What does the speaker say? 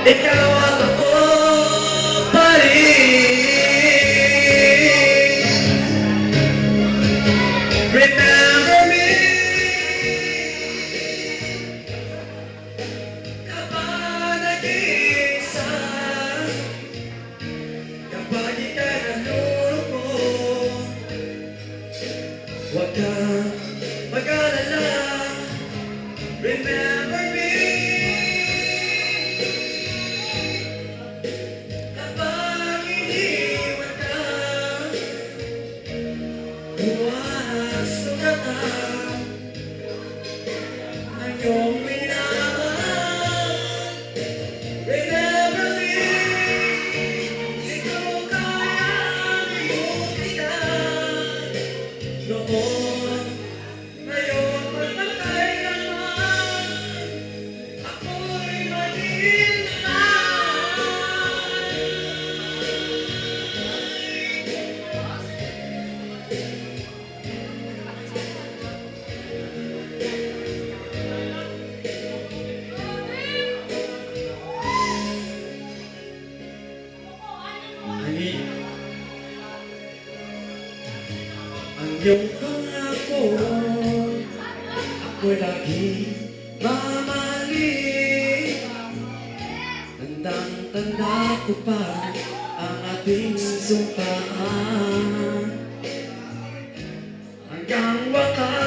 ikaw at ako pa rin. Remember me kapag nag-iisa, kapag ika'y nalulungkot. Huwag kang mag-alala. Remember me kapag iniwan ka, buwan sugatan ng iyong minamahal. Remember me, di ko kayang ibutikan noon, ngayon magpatay naman, ako'y maging ang iyong pangako, ako'y laging mamahalin. Tandang-tanda ko pa ang ating sumpaan, hanggang wakas.